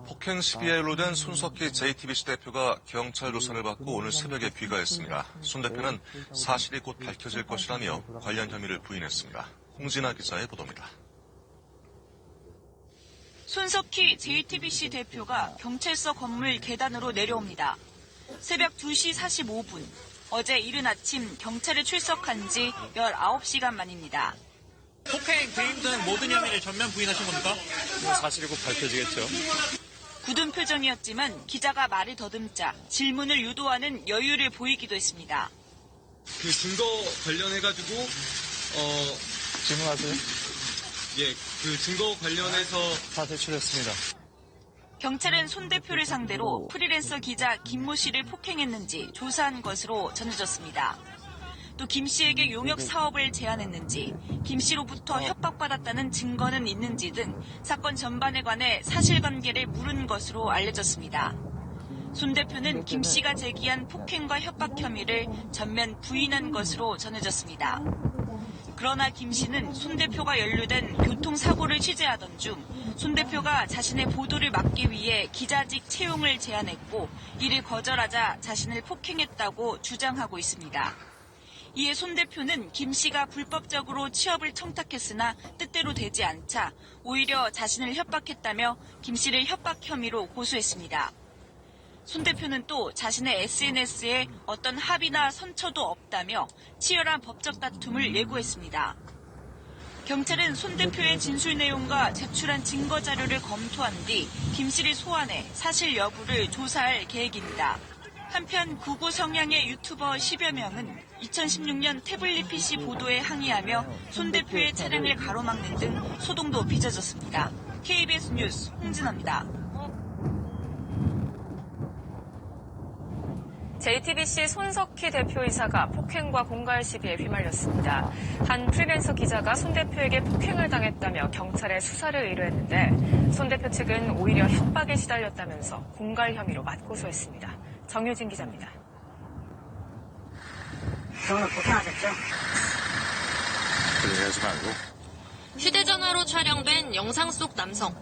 폭행 시비에 연루된 손석희 JTBC 대표가 경찰 조사를 받고 오늘 새벽에 귀가했습니다. 손 대표는 사실이 곧 밝혀질 것이라며 관련 혐의를 부인했습니다. 홍진아 기자의 보도입니다. 손석희 JTBC 대표가 경찰서 건물 계단으로 내려옵니다. 새벽 2시 45분, 어제 이른 아침 경찰에 출석한 지 19시간 만입니다. 폭행, 배임 등 모든 혐의를 전면 부인하신 겁니까? 사실이 곧 밝혀지겠죠. 굳은 표정이었지만 기자가 말을 더듬자 질문을 유도하는 여유를 보이기도 했습니다. 그 증거 관련해가지고 질문하세요. 그 증거 관련해서 다 제출했습니다. 경찰은 손 대표를 상대로 프리랜서 기자 김모 씨를 폭행했는지 조사한 것으로 전해졌습니다. 또 김 씨에게 용역 사업을 제안했는지, 김 씨로부터 협박받았다는 증거는 있는지 등 사건 전반에 관해 사실관계를 물은 것으로 알려졌습니다. 손 대표는 김 씨가 제기한 폭행과 협박 혐의를 전면 부인한 것으로 전해졌습니다. 그러나 김 씨는 손 대표가 연루된 교통사고를 취재하던 중 손 대표가 자신의 보도를 막기 위해 기자직 채용을 제안했고 이를 거절하자 자신을 폭행했다고 주장하고 있습니다. 이에 손 대표는 김 씨가 불법적으로 취업을 청탁했으나 뜻대로 되지 않자 오히려 자신을 협박했다며 김 씨를 협박 혐의로 고소했습니다. 손 대표는 또 자신의 SNS에 어떤 합의나 선처도 없다며 치열한 법적 다툼을 예고했습니다. 경찰은 손 대표의 진술 내용과 제출한 증거 자료를 검토한 뒤 김 씨를 소환해 사실 여부를 조사할 계획입니다. 한편 극우 성향의 유튜버 10여 명은 2016년 태블릿 PC 보도에 항의하며 손 대표의 차량을 가로막는 등 소동도 빚어졌습니다. KBS 뉴스 홍진아입니다. JTBC 손석희 대표이사가 폭행과 공갈 시비에 휘말렸습니다. 한 프리랜서 기자가 손 대표에게 폭행을 당했다며 경찰에 수사를 의뢰했는데 손 대표 측은 오히려 협박에 시달렸다면서 공갈 혐의로 맞고소했습니다. 정유진 기자입니다. 오늘 폭행하셨죠? 그러지 말고. 휴대전화로 촬영된 영상 속 남성,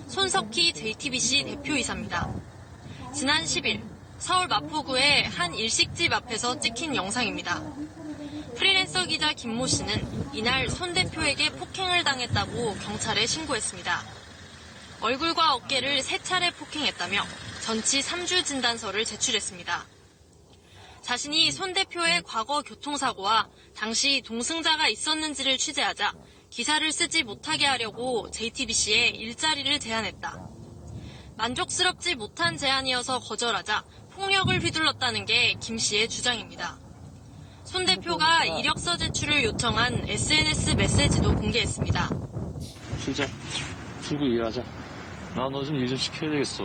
손석희 JTBC 대표이사입니다. 지난 10일 서울 마포구의 한 일식집 앞에서 찍힌 영상입니다. 프리랜서 기자 김모 씨는 이날 손 대표에게 폭행을 당했다고 경찰에 신고했습니다. 얼굴과 어깨를 3차례 폭행했다며 전치 3주 진단서를 제출했습니다. 자신이 손 대표의 과거 교통사고와 당시 동승자가 있었는지를 취재하자 기사를 쓰지 못하게 하려고 JTBC에 일자리를 제안했다. 만족스럽지 못한 제안이어서 거절하자 폭력을 휘둘렀다는 게 김 씨의 주장입니다. 손 대표가 이력서 제출을 요청한 SNS 메시지도 공개했습니다. 진짜 들고 일하자. 나 너 좀 일 좀 시켜야 되겠어.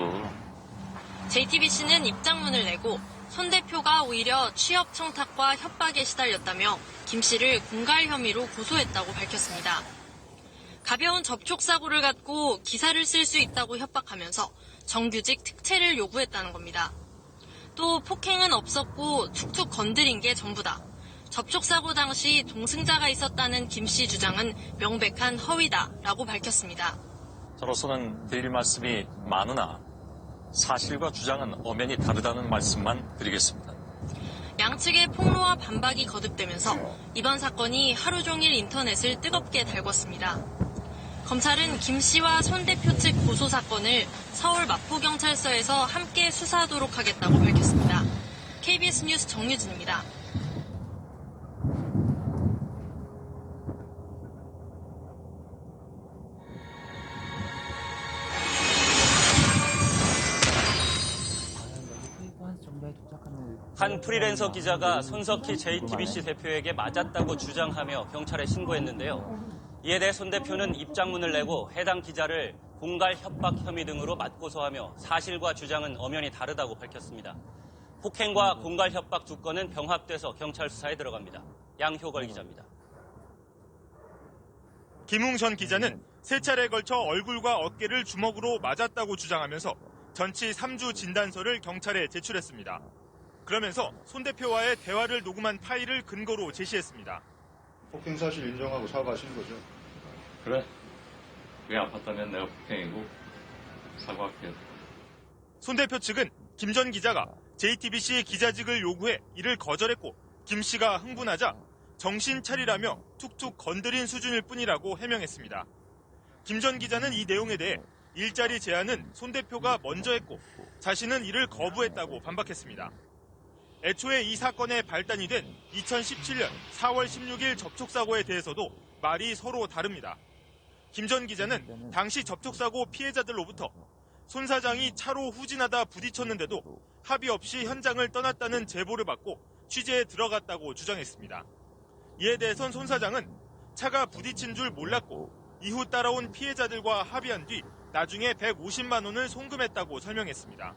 JTBC는 입장문을 내고 손 대표가 오히려 취업 청탁과 협박에 시달렸다며 김 씨를 공갈 혐의로 고소했다고 밝혔습니다. 가벼운 접촉사고를 갖고 기사를 쓸 수 있다고 협박하면서 정규직 특채를 요구했다는 겁니다. 또 폭행은 없었고 툭툭 건드린 게 전부다. 접촉사고 당시 동승자가 있었다는 김 씨 주장은 명백한 허위다라고 밝혔습니다. 저로서는 드릴 말씀이 많으나 사실과 주장은 엄연히 다르다는 말씀만 드리겠습니다. 양측의 폭로와 반박이 거듭되면서 이번 사건이 하루 종일 인터넷을 뜨겁게 달궜습니다. 검찰은 김 씨와 손 대표 측 고소 사건을 서울 마포경찰서에서 함께 수사하도록 하겠다고 밝혔습니다. KBS 뉴스 정유진입니다. 한 프리랜서 기자가 손석희 JTBC 대표에게 맞았다고 주장하며 경찰에 신고했는데요. 이에 대해 손 대표는 입장문을 내고 해당 기자를 공갈 협박 혐의 등으로 맞고소하며 사실과 주장은 엄연히 다르다고 밝혔습니다. 폭행과 공갈 협박 두 건은 병합돼서 경찰 수사에 들어갑니다. 양효걸 기자입니다. 김웅 전 기자는 3차례에 걸쳐 얼굴과 어깨를 주먹으로 맞았다고 주장하면서 전치 3주 진단서를 경찰에 제출했습니다. 그러면서 손 대표와의 대화를 녹음한 파일을 근거로 제시했습니다. 폭행 사실 인정하고 사과하시는 거죠? 그래. 그게 아팠다면 내가 폭행이고 사과할게. 손 대표 측은 김 전 기자가 JTBC 기자직을 요구해 이를 거절했고 김 씨가 흥분하자 정신 차리라며 툭툭 건드린 수준일 뿐이라고 해명했습니다. 김 전 기자는 이 내용에 대해 일자리 제안은 손 대표가 먼저 했고 자신은 이를 거부했다고 반박했습니다. 애초에 이 사건의 발단이 된 2017년 4월 16일 접촉사고에 대해서도 말이 서로 다릅니다. 김 전 기자는 당시 접촉사고 피해자들로부터 손 사장이 차로 후진하다 부딪혔는데도 합의 없이 현장을 떠났다는 제보를 받고 취재에 들어갔다고 주장했습니다. 이에 대해선 손 사장은 차가 부딪힌 줄 몰랐고 이후 따라온 피해자들과 합의한 뒤 나중에 150만 원을 송금했다고 설명했습니다.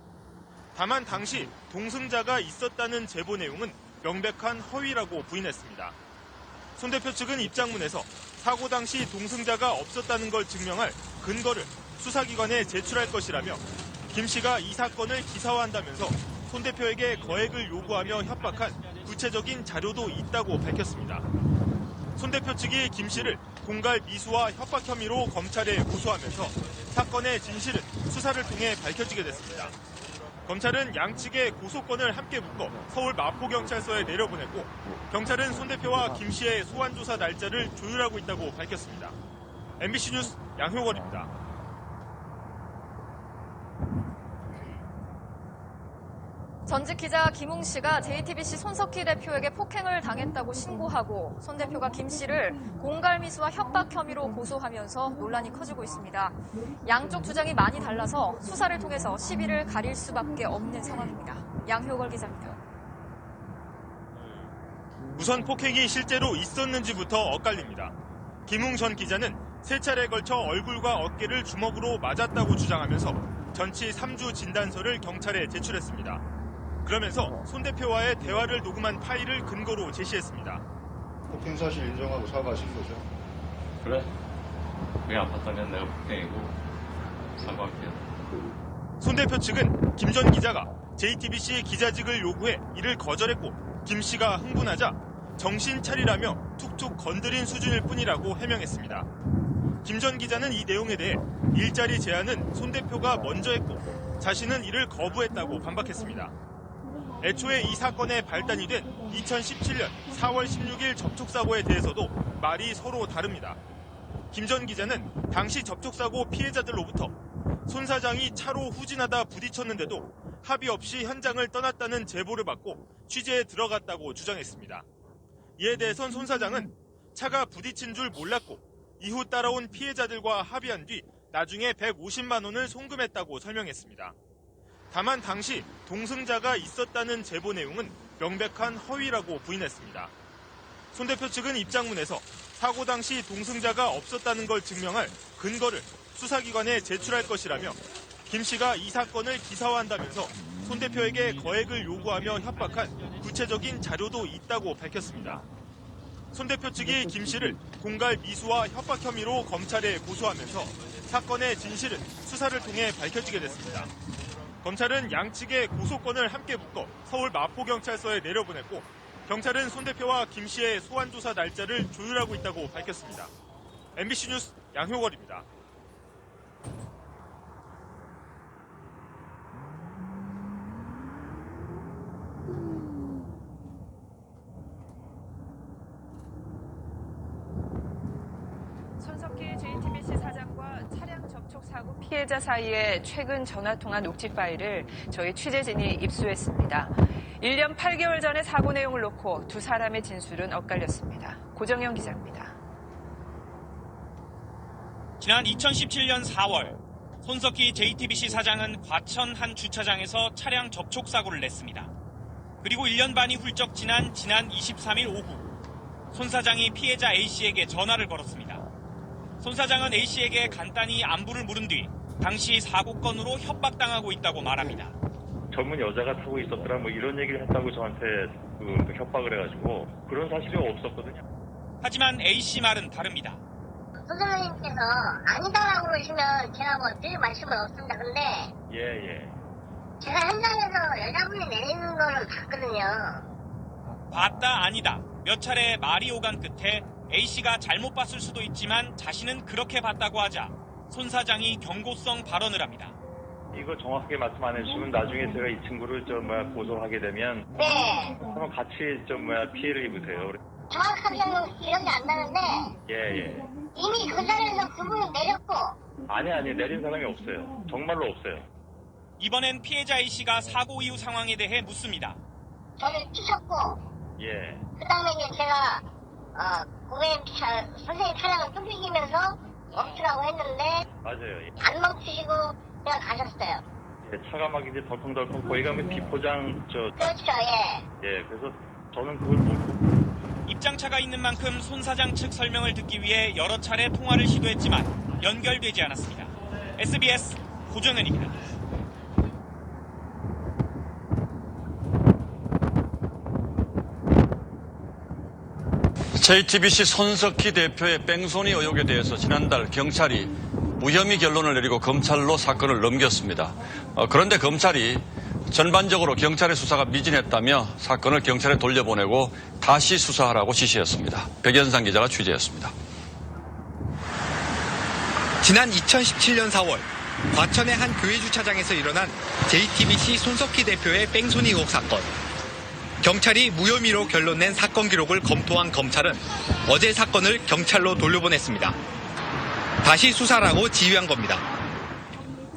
다만 당시 동승자가 있었다는 제보 내용은 명백한 허위라고 부인했습니다. 손 대표 측은 입장문에서 사고 당시 동승자가 없었다는 걸 증명할 근거를 수사기관에 제출할 것이라며 김 씨가 이 사건을 기사화한다면서 손 대표에게 거액을 요구하며 협박한 구체적인 자료도 있다고 밝혔습니다. 손 대표 측이 김 씨를 공갈 미수와 협박 혐의로 검찰에 고소하면서 사건의 진실은 수사를 통해 밝혀지게 됐습니다. 검찰은 양측의 고소권을 함께 묶어 서울 마포경찰서에 내려보냈고 경찰은 손 대표와 김 씨의 소환조사 날짜를 조율하고 있다고 밝혔습니다. MBC 뉴스 양효걸입니다. 전직 기자 김웅 씨가 JTBC 손석희 대표에게 폭행을 당했다고 신고하고 손 대표가 김 씨를 공갈미수와 협박 혐의로 고소하면서 논란이 커지고 있습니다. 양쪽 주장이 많이 달라서 수사를 통해서 시비를 가릴 수밖에 없는 상황입니다. 양효걸 기자입니다. 우선 폭행이 실제로 있었는지부터 엇갈립니다. 김웅 전 기자는 세 차례에 걸쳐 얼굴과 어깨를 주먹으로 맞았다고 주장하면서 전치 3주 진단서를 경찰에 제출했습니다. 그러면서 손 대표와의 대화를 녹음한 파일을 근거로 제시했습니다. 폭행 사실 인정하고 사과하신 거죠? 그래. 그게 아팠다면 내가 폭행이고 사과할게요. 손 대표 측은 김 전 기자가 JTBC 기자직을 요구해 이를 거절했고 김 씨가 흥분하자 정신 차리라며 툭툭 건드린 수준일 뿐이라고 해명했습니다. 김 전 기자는 이 내용에 대해 일자리 제안은 손 대표가 먼저 했고 자신은 이를 거부했다고 반박했습니다. 애초에 이 사건의 발단이 된 2017년 4월 16일 접촉사고에 대해서도 말이 서로 다릅니다. 김 전 기자는 당시 접촉사고 피해자들로부터 손 사장이 차로 후진하다 부딪혔는데도 합의 없이 현장을 떠났다는 제보를 받고 취재에 들어갔다고 주장했습니다. 이에 대해선 손 사장은 차가 부딪힌 줄 몰랐고 이후 따라온 피해자들과 합의한 뒤 나중에 150만 원을 송금했다고 설명했습니다. 다만 당시 동승자가 있었다는 제보 내용은 명백한 허위라고 부인했습니다. 손 대표 측은 입장문에서 사고 당시 동승자가 없었다는 걸 증명할 근거를 수사기관에 제출할 것이라며 김 씨가 이 사건을 기사화한다면서 손 대표에게 거액을 요구하며 협박한 구체적인 자료도 있다고 밝혔습니다. 손 대표 측이 김 씨를 공갈 미수와 협박 혐의로 검찰에 고소하면서 사건의 진실은 수사를 통해 밝혀지게 됐습니다. 검찰은 양측의 고소권을 함께 묶어 서울 마포경찰서에 내려보냈고 경찰은 손 대표와 김 씨의 소환조사 날짜를 조율하고 있다고 밝혔습니다. MBC 뉴스 양효걸입니다. 손석희 JTBC 사장과 차량 접촉 사고 피해자 사이에 최근 전화통화 녹취 파일을 저희 취재진이 입수했습니다. 1년 8개월 전의 사고 내용을 놓고 두 사람의 진술은 엇갈렸습니다. 고정현 기자입니다. 지난 2017년 4월 손석희 JTBC 사장은 과천 한 주차장에서 차량 접촉 사고를 냈습니다. 그리고 1년 반이 훌쩍 지난 23일 오후 손 사장이 피해자 A씨에게 전화를 걸었습니다. 손 사장은 A씨에게 간단히 안부를 물은 뒤 당시 사고건으로 협박당하고 있다고 말합니다. 젊은 여자가 타고 있었더라 뭐 이런 얘기를 했다고 저한테 협박을 해가지고 그런 사실이 없었거든요. 하지만 A씨 말은 다릅니다. 소장님께서 아니다라고 그러시면 제가 뭐 드릴 말씀은 없습니다. 근데 예. 제가 현장에서 여자분이 내리는 거를 봤거든요. 봤다 아니다 몇 차례 말이 오간 끝에 A씨가 잘못 봤을 수도 있지만 자신은 그렇게 봤다고 하자 손 사장이 경고성 발언을 합니다. 이거 정확하게 말씀 안 해주시면 나중에 제가 이 친구를 고소하게 되면 네. 그러면 같이 피해를 입으세요. 정확하게 기억이 안 나는데 예. 이미 그 자리에서 그분이 내렸고 아니 내린 사람이 없어요. 정말로 없어요. 이번엔 피해자 A씨가 사고 이후 상황에 대해 묻습니다. 저를 뛰셨고 예. 그 다음에 이제 제가 선생님 차량을 뚝배기면서 멈추라고 했는데 맞아요. 예. 안 멈추시고 그냥 가셨어요. 예, 차가 막 이제 덜컹덜컹 거기 가면 비포장 그렇죠. 예, 그래서 저는 그걸 보고 입장차가 있는 만큼 손 사장 측 설명을 듣기 위해 여러 차례 통화를 시도했지만 연결되지 않았습니다. SBS 고정현입니다. JTBC 손석희 대표의 뺑소니 의혹에 대해서 지난달 경찰이 무혐의 결론을 내리고 검찰로 사건을 넘겼습니다. 그런데 검찰이 전반적으로 경찰의 수사가 미진했다며 사건을 경찰에 돌려보내고 다시 수사하라고 지시했습니다. 백연상 기자가 취재했습니다. 지난 2017년 4월 과천의 한 교회 주차장에서 일어난 JTBC 손석희 대표의 뺑소니 의혹 사건. 경찰이 무혐의로 결론낸 사건 기록을 검토한 검찰은 어제 사건을 경찰로 돌려보냈습니다. 다시 수사라고 지휘한 겁니다.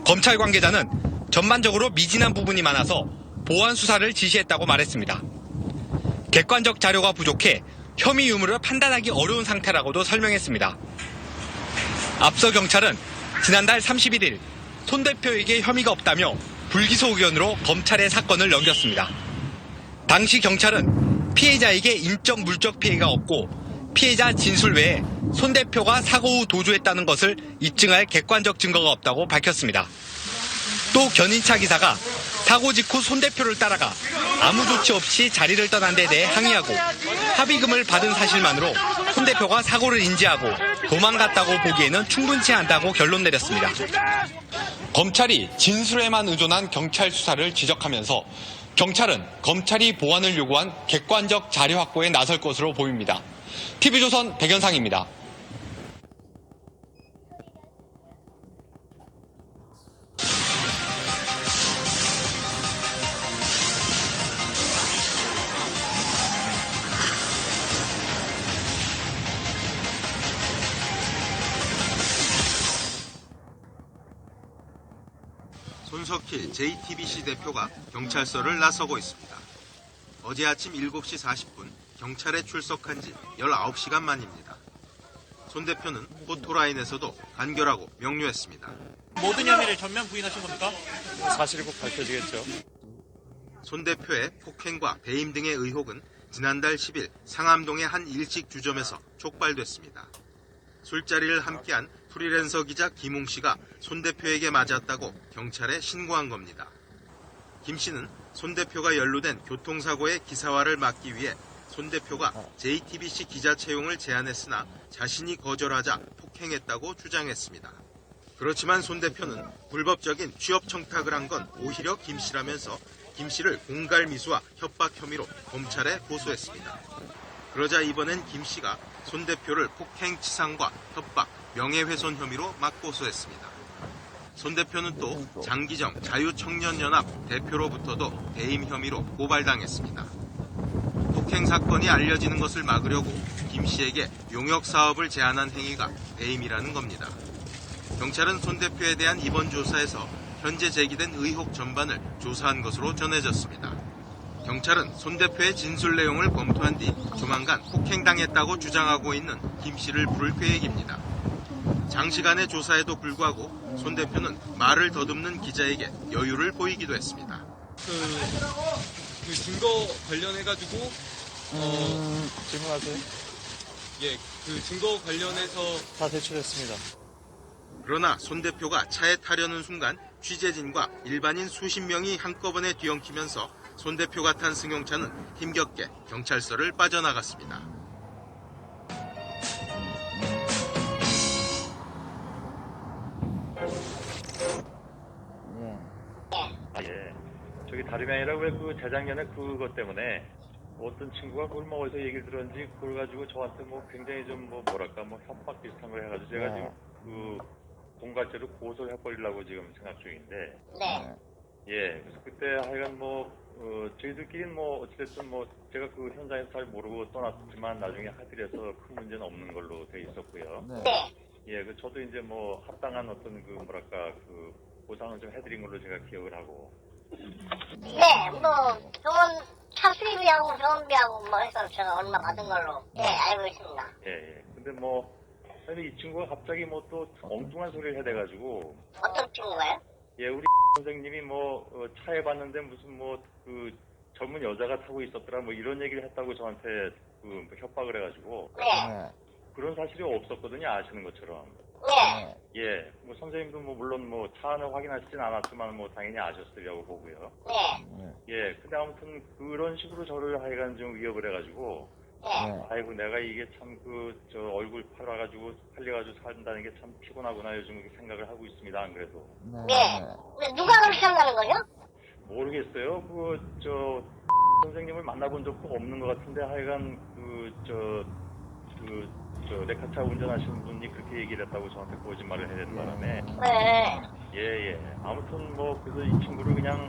검찰 관계자는 전반적으로 미진한 부분이 많아서 보완 수사를 지시했다고 말했습니다. 객관적 자료가 부족해 혐의 유무를 판단하기 어려운 상태라고도 설명했습니다. 앞서 경찰은 지난달 31일 손 대표에게 혐의가 없다며 불기소 의견으로 검찰에 사건을 넘겼습니다. 당시 경찰은 피해자에게 인적 물적 피해가 없고 피해자 진술 외에 손 대표가 사고 후 도주했다는 것을 입증할 객관적 증거가 없다고 밝혔습니다. 또 견인차 기사가 사고 직후 손 대표를 따라가 아무 조치 없이 자리를 떠난 데 대해 항의하고 합의금을 받은 사실만으로 손 대표가 사고를 인지하고 도망갔다고 보기에는 충분치 않다고 결론 내렸습니다. 검찰이 진술에만 의존한 경찰 수사를 지적하면서 경찰은 검찰이 보완을 요구한 객관적 자료 확보에 나설 것으로 보입니다. TV조선 백연상입니다. 손석희 JTBC 대표가 경찰서를 나서고 있습니다. 어제 아침 7시 40분 경찰에 출석한 지 19시간 만입니다. 손 대표는 포토라인에서도 간결하고 명료했습니다. 모든 혐의를 전면 부인하신 겁니까? 사실이 곧 밝혀지겠죠. 손 대표의 폭행과 배임 등의 의혹은 지난달 10일 상암동의 한 일식 주점에서 촉발됐습니다. 술자리를 함께한 프리랜서 기자 김웅 씨가 손 대표에게 맞았다고 경찰에 신고한 겁니다. 김 씨는 손 대표가 연루된 교통사고의 기사화를 막기 위해 손 대표가 JTBC 기자 채용을 제안했으나 자신이 거절하자 폭행했다고 주장했습니다. 그렇지만 손 대표는 불법적인 취업 청탁을 한 건 오히려 김 씨라면서 김 씨를 공갈미수와 협박 혐의로 검찰에 고소했습니다. 그러자 이번엔 김 씨가 손 대표를 폭행치상과 협박, 명예훼손 혐의로 맞고소했습니다. 손 대표는 또 장기정 자유청년연합 대표로부터도 배임 혐의로 고발당했습니다. 폭행 사건이 알려지는 것을 막으려고 김 씨에게 용역 사업을 제안한 행위가 배임이라는 겁니다. 경찰은 손 대표에 대한 이번 조사에서 현재 제기된 의혹 전반을 조사한 것으로 전해졌습니다. 경찰은 손 대표의 진술 내용을 검토한 뒤 조만간 폭행당했다고 주장하고 있는 김 씨를 부를 계획입니다. 장시간의 조사에도 불구하고 손 대표는 말을 더듬는 기자에게 여유를 보이기도 했습니다. 그 증거 관련해가지고 질문하세요. 예, 그 증거 관련해서 다 대출했습니다. 그러나 손 대표가 차에 타려는 순간 취재진과 일반인 수십 명이 한꺼번에 뒤엉키면서 손 대표가 탄 승용차는 힘겹게 경찰서를 빠져나갔습니다. 예. 저기 다름이 아니라 왜 그 재작년에 그것 때문에 어떤 친구가 그걸 뭐 어디서 얘기를 들었는지 그걸 가지고 저한테 뭐 굉장히 좀 뭐랄까 협박 비슷한 걸 해가지고 제가 지금 공갈죄로 고소를 해버리려고 지금 생각 중인데. 네. 예, 그래서 그때 하여간 저희들끼리는 어찌됐든 제가 그 현장에서 잘 모르고 떠났지만 나중에 하필해서 큰 문제는 없는 걸로 돼 있었고요. 네. 예, 저도 이제 합당한 어떤 보상을 좀 해드린 걸로 제가 기억을 하고. 네, 병원 차 수리비하고 병원비하고 해서 제가 얼마 받은 걸로 알고 있습니다. 예. 근데 근데 이 친구가 갑자기 또 엉뚱한 소리를 해대가지고. 어떤 친구가요? 예, 우리 선생님이 차에 봤는데 무슨 그 젊은 여자가 타고 있었더라 이런 얘기를 했다고 저한테 협박을 해가지고. 네. 그런 사실이 없었거든요, 아시는 것처럼. 네. 예, 선생님도 물론 차 안을 확인하시진 않았지만 당연히 아셨으리라고 보고요. 네. 예, 근데 아무튼 그런 식으로 저를 하여간 좀 위협을 해가지고. 네. 아이고, 내가 이게 참 얼굴 팔려가지고 산다는 게 참 피곤하구나 요즘 그렇게 생각을 하고 있습니다, 안 그래도. 네. 누가 그렇게 한다는 거죠? 모르겠어요. 선생님을 만나본 적도 없는 것 같은데 하여간 레카차 운전하시는 분이 그렇게 얘기를 했다고 저한테 거짓말을 해야 되는 바람에. 네. 예. 아무튼 그래서 이 친구를 그냥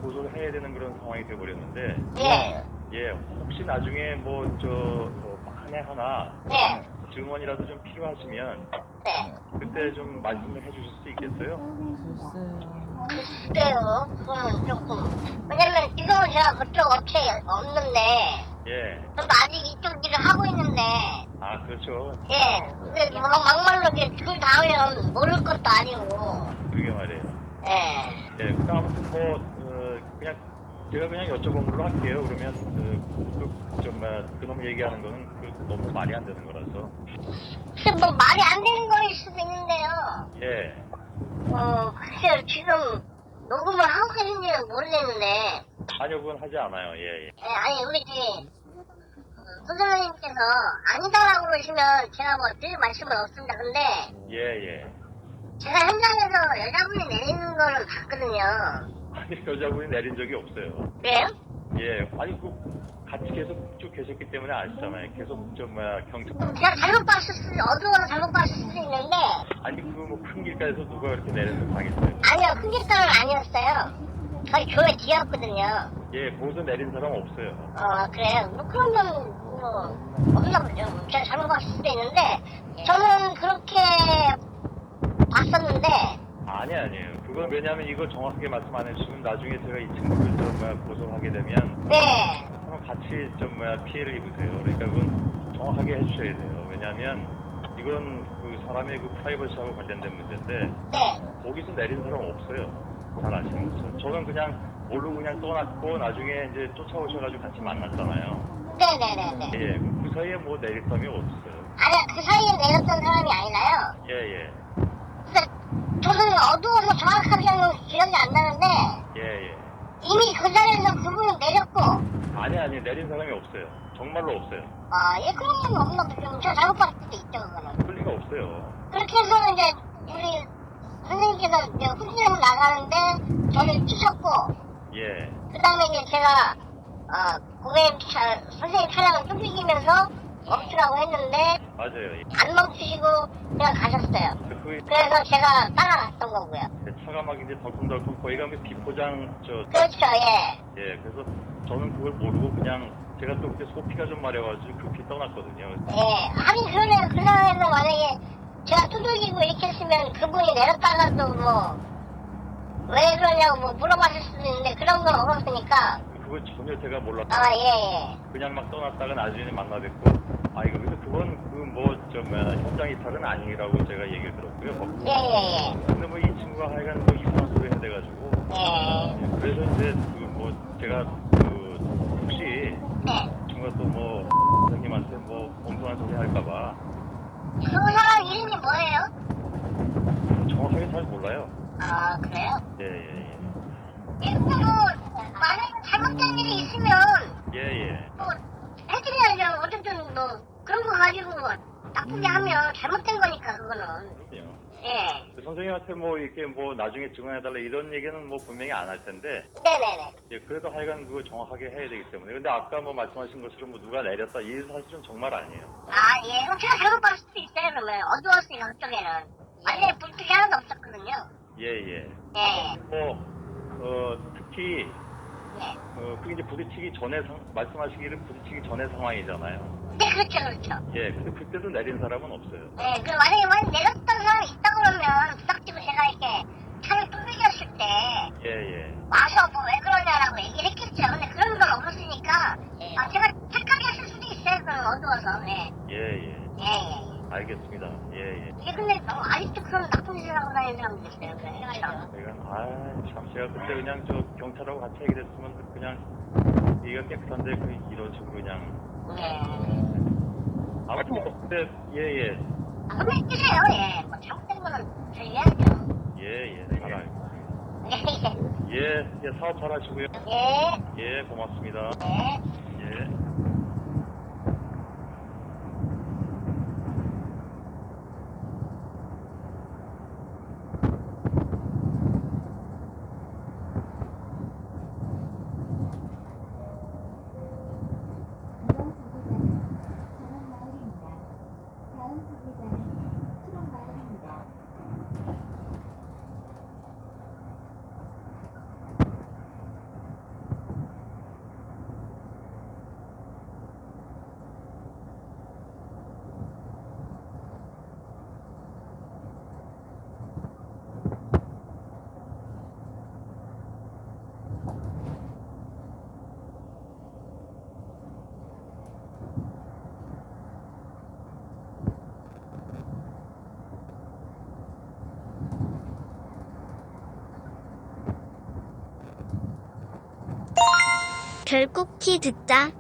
고소를 해야 되는 그런 상황이 돼버렸는데. 네. 예, 혹시 나중에 만에 하나 증언이라도 좀 필요하시면 그때 좀 말씀을 해주실 수 있겠어요? 글쎄요, 그건 조금. 왜냐면 지금은 제가 그쪽 업체에 없는데, 예. 저도 아직 이쪽 일을 하고 있는데, 아, 그렇죠. 예. 근데 막말로 그걸 다 하면 모를 것도 아니고. 그러게 말이에요. 예. 예, 그러니까 아무튼 그냥 제가 그냥 여쭤본 걸로 할게요. 그러면 그놈 얘기하는 거는 너무 말이 안 되는 거라서. 글쎄 말이 안 되는 거일 수도 있는데요. 예. 글쎄요, 지금 녹음을 하고 계신지는 모르겠는데. 아니요, 그건 하지 않아요. 예. 아니, 우리 소장님께서 아니다라고 그러시면 제가 드릴 말씀은 없습니다. 근데. 예. 제가 현장에서 여자분이 내리는 거는 봤거든요. 아니, 여자분이 내린 적이 없어요. 그래요? 예. 아니, 같이 계속 쭉 계셨기 때문에 아시잖아요. 계속 경찰. 제가 잘못 봤을 어두워서 잘못 봤을 수도 있는데. 아니, 큰 길가에서 누가 그렇게 내려서 가겠어요? 아니요, 큰 길가는 아니었어요. 저희 교회 뒤였거든요. 예, 거기서 내린 사람 없어요. 그래요? 그런 건 없나 보죠. 제가 잘못 봤을 수도 있는데, 저는 그렇게 봤었는데. 아니에요. 그건 왜냐하면 이거 정확하게 말씀 안 해주시면 나중에 제가 이 친구를 고소하게 되면. 네. 서로 같이 피해를 입으세요. 그러니까 그건 정확하게 해주셔야 돼요. 왜냐하면 이건 사람의 프라이버시하고 관련된 문제인데. 네. 거기서 내린 사람 없어요. 잘 아시는 것처럼. 저는 그냥 모르고 그냥 떠났고 나중에 이제 쫓아오셔가지고 같이 만났잖아요. 네네네. 예, 그 사이에 내릴 사람이 없어요. 아니요, 그 사이에 내렸던 사람이 아니라요. 예. 저는 어두워서 정확하게는 기억이 안 나는데. 예. 이미 그 자리에서 그분이 내렸고. 아니, 내린 사람이 없어요. 정말로 없어요. 예, 그런 건 없나 보죠. 제가 잘못 봤을 수도 있죠, 그거는. 그럴 리가 없어요. 그렇게 해서 이제 우리 선생님께서 훈련을 나가는데 저를 치셨고. 예. 그 다음에 이제 제가 고객님 선생님 차량을 쫓기면서 멈추라고 했는데. 맞아요. 안 멈추시고 그냥 가셨어요. 그래서 제가 따라갔던 거고요. 차가 막 이제 덜컹덜컹 거기가 비포장 그렇죠, 예. 예, 그래서 저는 그걸 모르고 그냥 제가 또 그때 소피가 좀 마려가지고 급히 떠났거든요. 예, 하긴 그러네요. 그 상황에서 만약에 제가 두들기고 이렇게 했으면 그분이 내렸다가도 왜 그러냐고 물어봤을 수도 있는데 그런 건 없었으니까. 그걸 전혀 제가 몰랐어요. 예. 그냥 막 떠났다가 나중에 만나뵙고. 이거 근데 그건 현장 이탈은 아니라고 제가 얘기를 들었고요. 예. 근데 이 친구가 하여간 이상한 소리 해대가지고. 예. 그래서 이제 제가 혹시 친구가 또 선생님한테 엉뚱한 소리 할까봐. 그 사람 이름이 뭐예요? 정확하게 잘 몰라요. 그래요? 예. 근데 만약에 잘못된 일이 있으면. 예. 해드려야죠. 어쨌든 그런 거 가지고 나쁘게 하면 잘못된 거니까 그거는. 그럼요. 예. 선생님한테 이렇게 나중에 증언해달라 이런 얘기는 분명히 안 할 텐데. 네네네. 예, 그래도 하여간 그거 정확하게 해야 되기 때문에. 근데 아까 말씀하신 것처럼 누가 내렸다 이 사실은 정말 아니에요. 예. 그럼 제가 잘못 봤을 수도 있어요, 그러면. 어두웠으니까 그쪽에는. 완전히 불특이 하나도 없었거든요. 예. 예. 특히 그게 이제 부딪히기 전에 말씀하시기를 부딪히기 전에 상황이잖아요. 네, 그렇죠. 예, 근데 그때도 내린 사람은 없어요. 네, 그 만약에 내렸던 사람이 있다 그러면 부닥치고 제가 이렇게 차를 두들겼을 때 예. 와서 뭐 왜 그러냐라고 얘기를 했겠죠. 근데 그런 건 없었으니까 제가 착하게 했을 수도 있어요. 그럼 어두워서. 예. 예. 알겠습니다. 예. 이게 근데 아직도 그런 나쁜 짓을 하고 다니는 사람도 있어요. 참 제가 그때 그냥 저 경찰하고 같이 얘기를 했으면 그냥 얘기가 깨끗한데 이런 식으로 그냥. 아무튼 근데 예. 한번 해주세요. 예. 뭐 잘못된 거는 저희해야죠. 예. 잘 알겠습니다. 예, 사업 잘 하시고요. 예, 고맙습니다. 예. 결국 키 듣자.